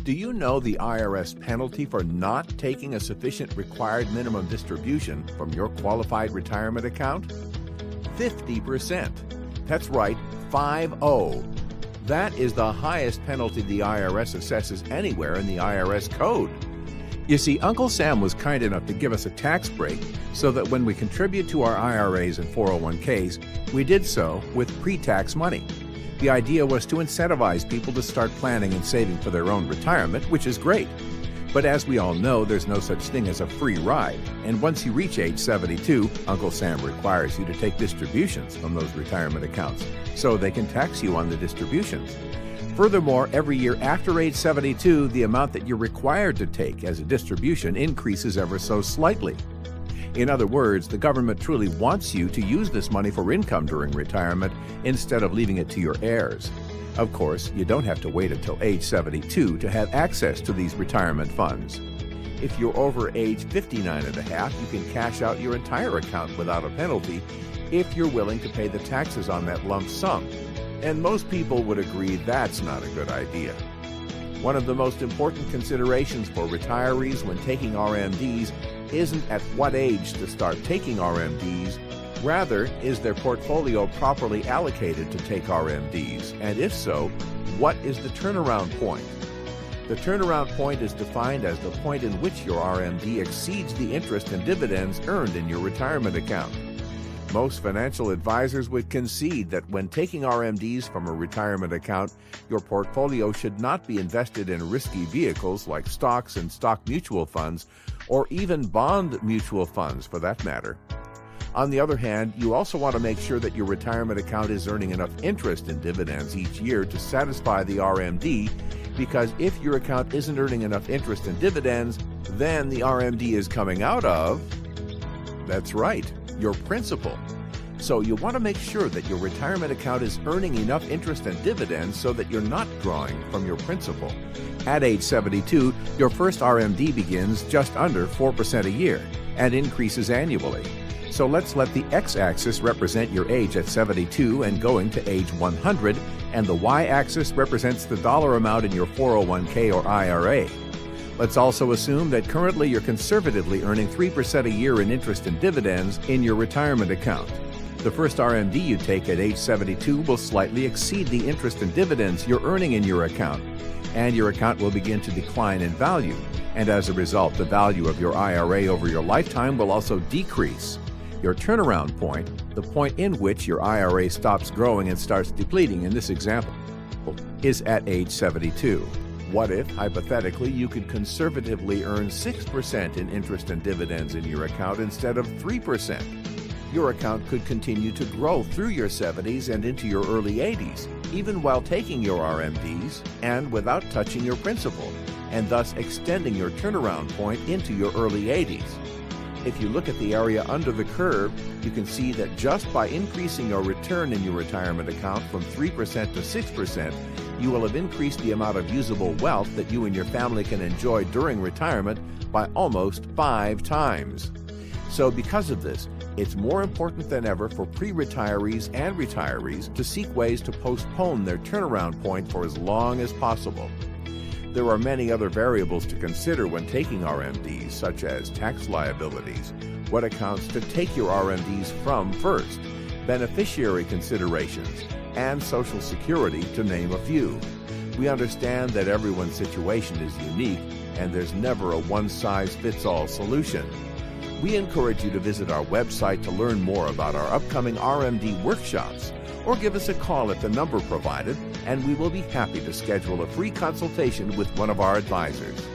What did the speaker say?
Do you know the IRS penalty for not taking a sufficient required minimum distribution from your qualified retirement account? 50%. That's right, 50. That is the highest penalty the IRS assesses anywhere in the IRS code. You see, Uncle Sam was kind enough to give us a tax break so that when we contribute to our IRAs and 401ks, we did so with pre-tax money. The idea was to incentivize people to start planning and saving for their own retirement, which is great. But as we all know, there's no such thing as a free ride. And once you reach age 72, Uncle Sam requires you to take distributions from those retirement accounts so they can tax you on the distributions. Furthermore, every year after age 72, the amount that you're required to take as a distribution increases ever so slightly. In other words, the government truly wants you to use this money for income during retirement instead of leaving it to your heirs. Of course, you don't have to wait until age 72 to have access to these retirement funds. If you're over age 59 and a half, you can cash out your entire account without a penalty if you're willing to pay the taxes on that lump sum. And most people would agree that's not a good idea. One of the most important considerations for retirees when taking RMDs isn't at what age to start taking RMDs. Rather, is their portfolio properly allocated to take RMDs? And if so, what is the turnaround point? The turnaround point is defined as the point in which your RMD exceeds the interest and dividends earned in your retirement account. Most financial advisors would concede that when taking RMDs from a retirement account, your portfolio should not be invested in risky vehicles like stocks and stock mutual funds, or even bond mutual funds for that matter. On the other hand, you also want to make sure that your retirement account is earning enough interest and dividends each year to satisfy the RMD, because if your account isn't earning enough interest and dividends, then the RMD is coming out of, that's right, your principal. So you want to make sure that your retirement account is earning enough interest and dividends so that you're not drawing from your principal. At age 72, your first RMD begins just under 4% a year and increases annually. So let's let the x-axis represent your age at 72 and going to age 100, and the y-axis represents the dollar amount in your 401k or IRA. Let's also assume that currently you're conservatively earning 3% a year in interest and dividends in your retirement account. The first RMD you take at age 72 will slightly exceed the interest and dividends you're earning in your account, and your account will begin to decline in value. And as a result, the value of your IRA over your lifetime will also decrease. Your turnaround point, the point in which your IRA stops growing and starts depleting in this example, is at age 72. What if, hypothetically, you could conservatively earn 6% in interest and dividends in your account instead of 3%? Your account could continue to grow through your 70s and into your early 80s, even while taking your RMDs and without touching your principal, and thus extending your turnaround point into your early 80s. If you look at the area under the curve, you can see that just by increasing your return in your retirement account from 3% to 6%, you will have increased the amount of usable wealth that you and your family can enjoy during retirement by almost 5 times. So because of this, it's more important than ever for pre-retirees and retirees to seek ways to postpone their turnaround point for as long as possible. There are many other variables to consider when taking RMDs, such as tax liabilities, what accounts to take your RMDs from first, beneficiary considerations, and Social Security, to name a few. We understand that everyone's situation is unique, and there's never a one-size-fits-all solution. We encourage you to visit our website to learn more about our upcoming RMD workshops, or give us a call at the number provided, and we will be happy to schedule a free consultation with one of our advisors.